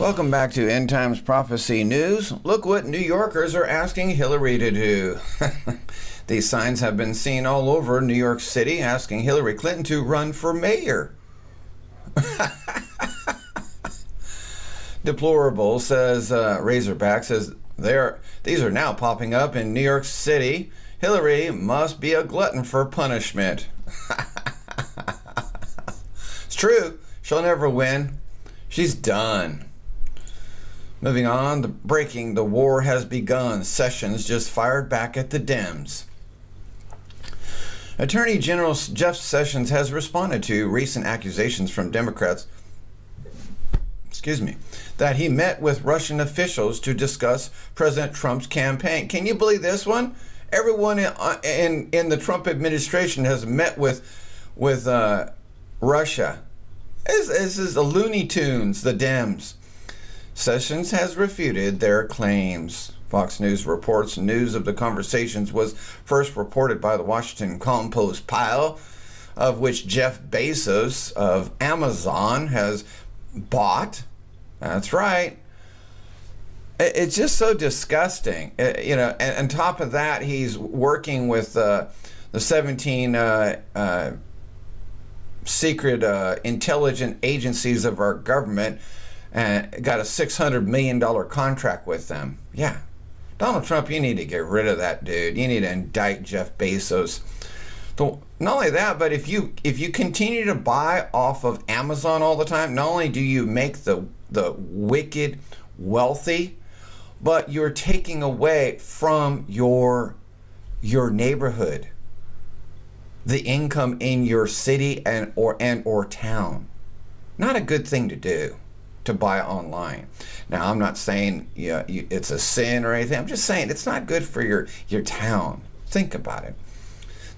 Welcome back to End Times Prophecy News. Look what New Yorkers are asking Hillary to do. These signs have been seen all over New York City asking Hillary Clinton to run for mayor. Deplorable, says Razorback, says these are now popping up in New York City. Hillary must be a glutton for punishment. It's true. She'll never win. She's done. Moving on, the war has begun. Sessions just fired back at the Dems. Attorney General Jeff Sessions has responded to recent accusations from Democrats, that he met with Russian officials to discuss President Trump's campaign. Can you believe this one? Everyone in the Trump administration has met with Russia. This is the Looney Tunes, the Dems. Sessions has refuted their claims. Fox News reports news of the conversations was first reported by the Washington Compost pile, of which Jeff Bezos of Amazon has bought. That's right. It's just so disgusting. And on top of that, he's working with the 17 secret intelligence agencies of our government and got a $600 million contract with them. Yeah. Donald Trump, you need to get rid of that dude. You need to indict Jeff Bezos. Not only that, but if you continue to buy off of Amazon all the time, not only do you make the wicked wealthy, but you're taking away from your neighborhood the income in your city and or town. Not a good thing to do, to buy online. Now, I'm not saying it's a sin or anything. I'm just saying it's not good for your town. Think about it.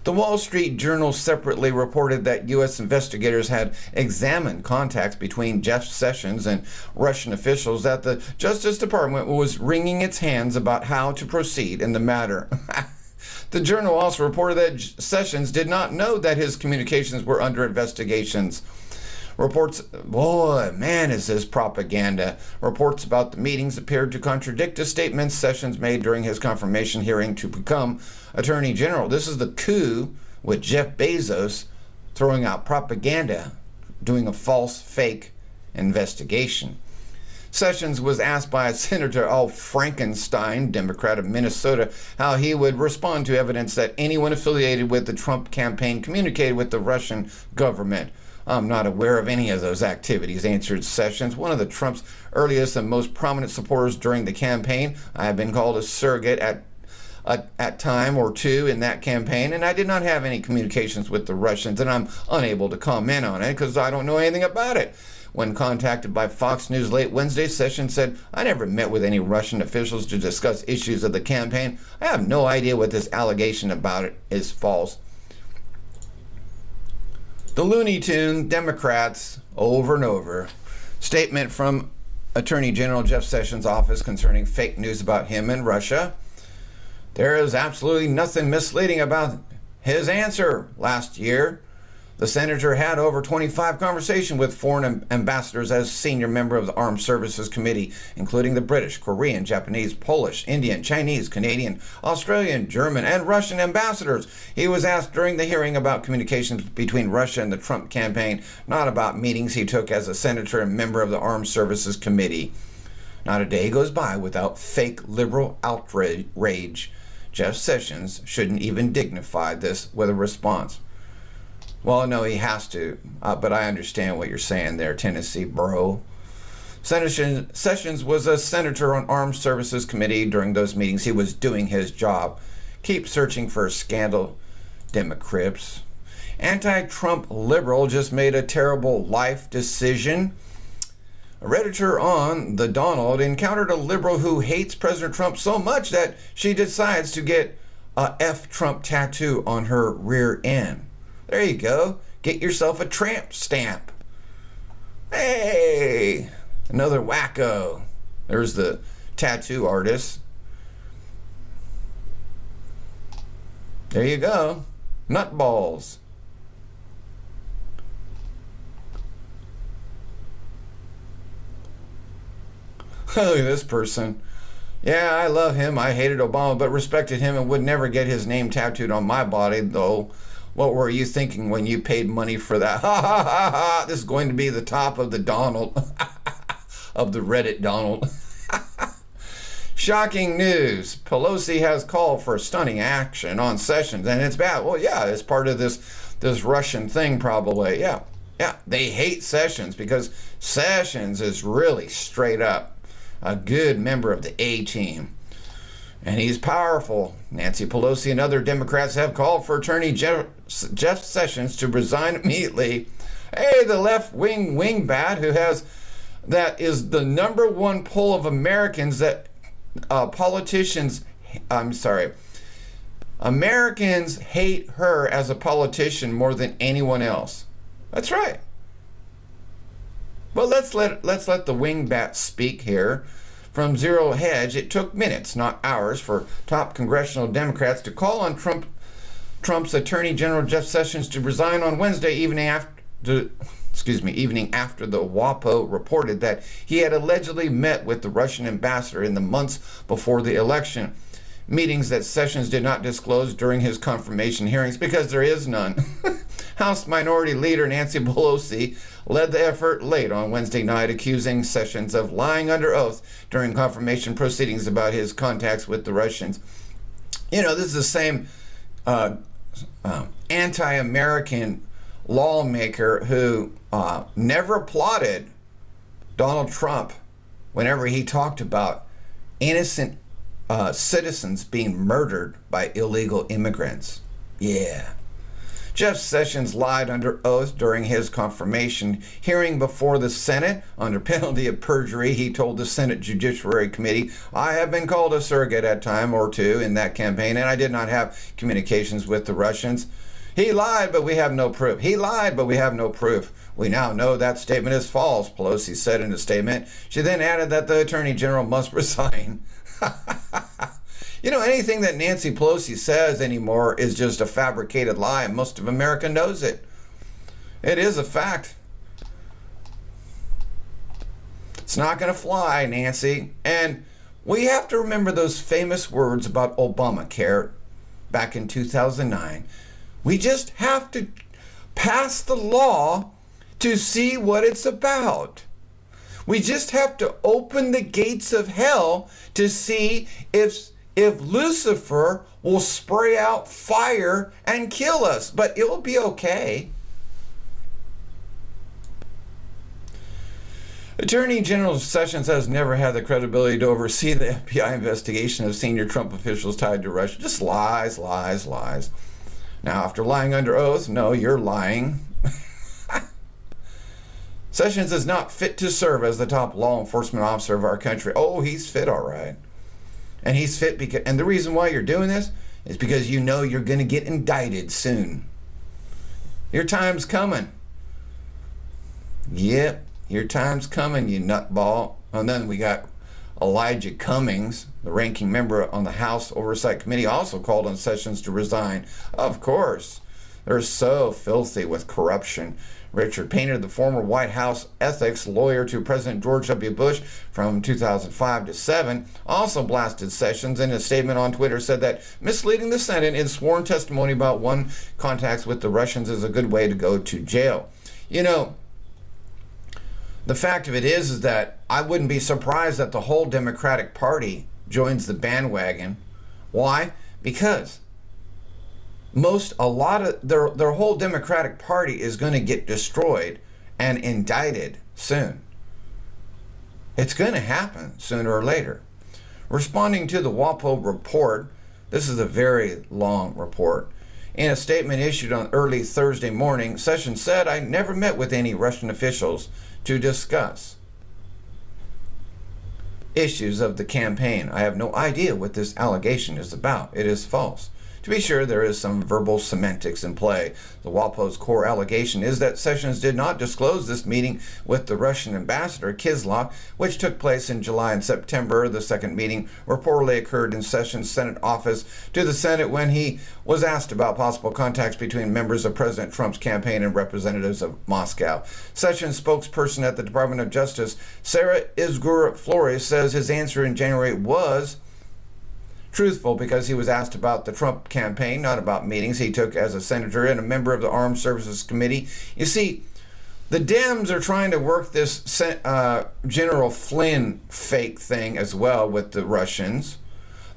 The Wall Street Journal separately reported that U.S. investigators had examined contacts between Jeff Sessions and Russian officials, that the Justice Department was wringing its hands about how to proceed in the matter. The Journal also reported that Sessions did not know that his communications were under investigations. Reports, boy, man, is this propaganda. Reports about the meetings appeared to contradict the statements Sessions made during his confirmation hearing to become Attorney General. This is the coup with Jeff Bezos throwing out propaganda, doing a false, fake investigation. Sessions was asked by Senator Al Frankenstein, Democrat of Minnesota, how he would respond to evidence that anyone affiliated with the Trump campaign communicated with the Russian government. I'm not aware of any of those activities, answered Sessions, one of the Trump's earliest and most prominent supporters during the campaign. I have been called a surrogate at time or two in that campaign, and I did not have any communications with the Russians, and I'm unable to comment on it because I don't know anything about it. When contacted by Fox News late Wednesday, Sessions said, I never met with any Russian officials to discuss issues of the campaign. I have no idea what this allegation about it is false. The Looney Tune Democrats, over and over. Statement from Attorney General Jeff Sessions' office concerning fake news about him and Russia. There is absolutely nothing misleading about his answer. Last year, the senator had over 25 conversations with foreign ambassadors as senior member of the Armed Services Committee, including the British, Korean, Japanese, Polish, Indian, Chinese, Canadian, Australian, German, and Russian ambassadors. He was asked during the hearing about communications between Russia and the Trump campaign, not about meetings he took as a senator and member of the Armed Services Committee. Not a day goes by without fake liberal outrage. Jeff Sessions shouldn't even dignify this with a response. Well, no, he has to, but I understand what you're saying there, Tennessee bro. Sessions was a senator on Armed Services Committee. During those meetings, he was doing his job. Keep searching for a scandal, Democrats. Anti-Trump liberal just made a terrible life decision. A Redditor on The Donald encountered a liberal who hates President Trump so much that she decides to get a F Trump tattoo on her rear end. There you go. Get yourself a tramp stamp. Hey, another wacko. There's the tattoo artist. There you go. Nutballs. Look at this person. Yeah, I love him. I hated Obama, but respected him and would never get his name tattooed on my body, though. What were you thinking when you paid money for that? Ha ha ha ha. This is going to be the top of the Donald. Of the Reddit Donald. Shocking news. Pelosi has called for stunning action on Sessions, and it's bad. Well, yeah, it's part of this Russian thing probably. Yeah. They hate Sessions because Sessions is really straight up a good member of the A-team. And he's powerful. Nancy Pelosi and other Democrats have called for Attorney Jeff Sessions to resign immediately. Hey, the left-wing wingbat that is the #1 poll of Americans that Americans hate her as a politician more than anyone else. That's right. Well, let's let the wingbat speak here. From Zero Hedge, it took minutes, not hours, for top congressional Democrats to call on Trump's Attorney General Jeff Sessions to resign on Wednesday evening after the WAPO reported that he had allegedly met with the Russian ambassador in the months before the election. Meetings that Sessions did not disclose during his confirmation hearings because there is none. House Minority Leader Nancy Pelosi led the effort late on Wednesday night, accusing Sessions of lying under oath during confirmation proceedings about his contacts with the Russians. You know, this is the same anti-American lawmaker who never applauded Donald Trump whenever he talked about innocent citizens being murdered by illegal immigrants. Yeah. Jeff Sessions lied under oath during his confirmation hearing before the Senate. Under penalty of perjury, he told the Senate Judiciary Committee, I have been called a surrogate at time or two in that campaign, and I did not have communications with the Russians. He lied, but we have no proof. He lied, but we have no proof. We now know that statement is false, Pelosi said in a statement. She then added that the Attorney General must resign. You know, anything that Nancy Pelosi says anymore is just a fabricated lie, and most of America knows it. It is a fact. It's not going to fly, Nancy. And we have to remember those famous words about Obamacare back in 2009. We just have to pass the law to see what it's about. We just have to open the gates of hell to see if Lucifer will spray out fire and kill us, but it will be okay. Attorney General Sessions has never had the credibility to oversee the FBI investigation of senior Trump officials tied to Russia. Just lies, lies, lies. Now, after lying under oath, no, you're lying. Sessions is not fit to serve as the top law enforcement officer of our country. Oh, he's fit, all right. And he's fit because, and the reason why you're doing this is because you know you're going to get indicted soon. Your time's coming. Yep, your time's coming, you nutball. And then we got Elijah Cummings, the ranking member on the House Oversight Committee, also called on Sessions to resign. Of course, they're so filthy with corruption. Richard Painter, the former White House ethics lawyer to President George W. Bush from 2005 to 7, also blasted Sessions. In a statement on Twitter, said that misleading the Senate in sworn testimony about one contacts with the Russians is a good way to go to jail. You know, the fact of it is that I wouldn't be surprised that the whole Democratic Party joins the bandwagon. Why? Because a lot of their whole Democratic Party is going to get destroyed and indicted soon. It's going to happen sooner or later. Responding to the WAPO report, this is a very long report. In a statement issued on early Thursday morning, Sessions said, I never met with any Russian officials to discuss issues of the campaign. I have no idea what this allegation is about. It is false. To be sure, there is some verbal semantics in play. The WAPO's core allegation is that Sessions did not disclose this meeting with the Russian ambassador, Kislyak, which took place in July and September. The second meeting reportedly occurred in Sessions' Senate office to the Senate when he was asked about possible contacts between members of President Trump's campaign and representatives of Moscow. Sessions' spokesperson at the Department of Justice, Sarah Izgur Flores, says his answer in January was truthful because he was asked about the Trump campaign, not about meetings he took as a senator and a member of the Armed Services Committee. You see, the Dems are trying to work this General Flynn fake thing as well with the Russians.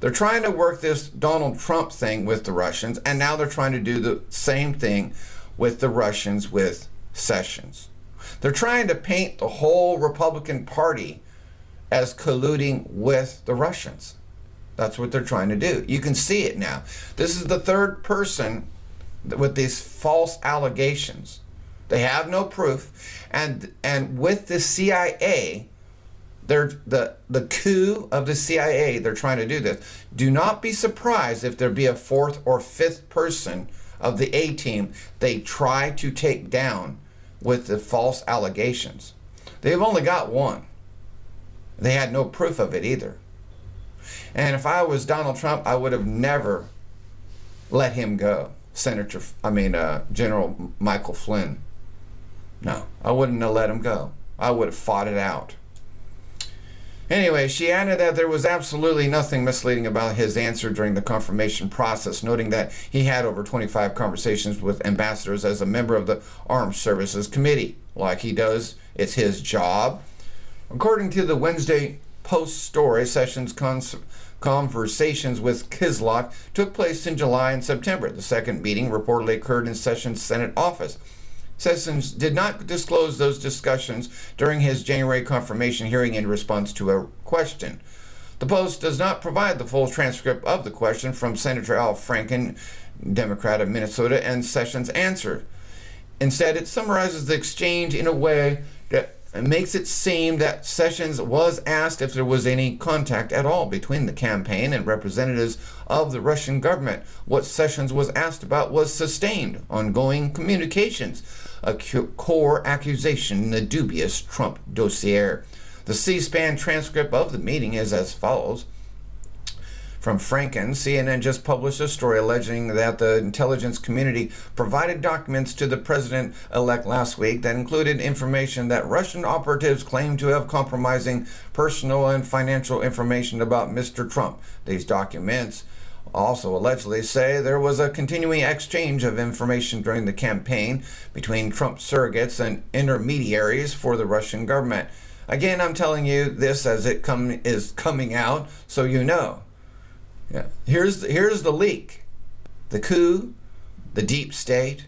They're trying to work this Donald Trump thing with the Russians, and now they're trying to do the same thing with the Russians with Sessions. They're trying to paint the whole Republican Party as colluding with the Russians. That's what they're trying to do. You can see it now. This is the third person with these false allegations. They have no proof. And with the CIA, the coup of the CIA, they're trying to do this. Do not be surprised if there be a fourth or fifth person of the A team they try to take down with the false allegations. They've only got one. They had no proof of it either. And if I was Donald Trump, I would have never let him go. General Michael Flynn. No, I wouldn't have let him go. I would have fought it out. Anyway, she added that there was absolutely nothing misleading about his answer during the confirmation process, noting that he had over 25 conversations with ambassadors as a member of the Armed Services Committee. Like he does, it's his job. According to the Wednesday Post story, Sessions' conversations with Kislyak took place in July and September. The second meeting reportedly occurred in Sessions' Senate office. Sessions did not disclose those discussions during his January confirmation hearing in response to a question. The Post does not provide the full transcript of the question from Senator Al Franken, Democrat of Minnesota, and Sessions' answer. Instead, it summarizes the exchange in a way that makes it seem that Sessions was asked if there was any contact at all between the campaign and representatives of the Russian government. What Sessions was asked about was sustained, ongoing communications, a core accusation in the dubious Trump dossier. The C-SPAN transcript of the meeting is as follows. From Franken, CNN just published a story alleging that the intelligence community provided documents to the president-elect last week that included information that Russian operatives claimed to have compromising personal and financial information about Mr. Trump. These documents also allegedly say there was a continuing exchange of information during the campaign between Trump surrogates and intermediaries for the Russian government. Again, I'm telling you this as it is coming out, so you know. Yeah. Here's the leak. The coup, the deep state.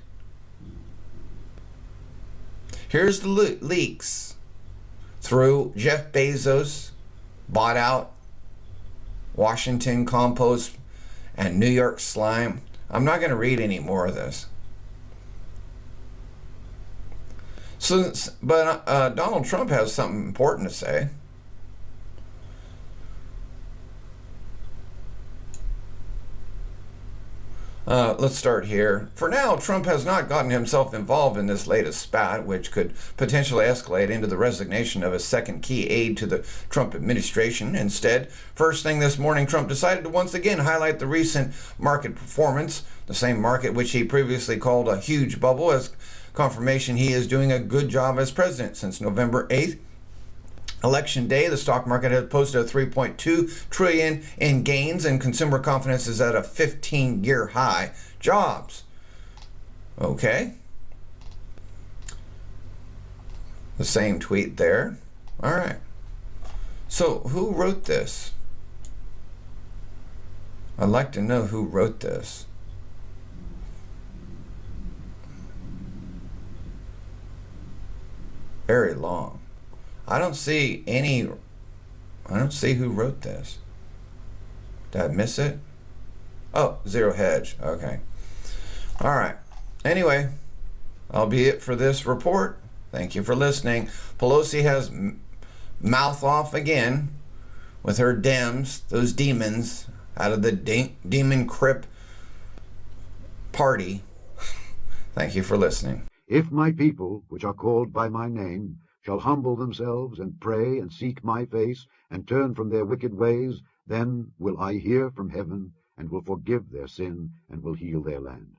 Here's the leaks through Jeff Bezos, bought out Washington Compost and New York Slime. I'm not going to read any more of this. But Donald Trump has something important to say. Let's start here. For now, Trump has not gotten himself involved in this latest spat, which could potentially escalate into the resignation of his second key aide to the Trump administration. Instead, first thing this morning, Trump decided to once again highlight the recent market performance, the same market which he previously called a huge bubble, as confirmation he is doing a good job as president. Since November 8th, Election day, the stock market has posted a $3.2 trillion in gains, and consumer confidence is at a 15-year high. Jobs. Okay. The same tweet there. All right. So who wrote this? I'd like to know who wrote this. Very long. I don't see who wrote this. Did I miss it? Oh, Zero Hedge. Okay. All right. Anyway, that'll be it for this report. Thank you for listening. Pelosi has mouth off again with her Dems, those demons out of the demon crypt party. Thank you for listening. If my people, which are called by my name, shall humble themselves, and pray, and seek my face, and turn from their wicked ways, then will I hear from heaven, and will forgive their sin, and will heal their land.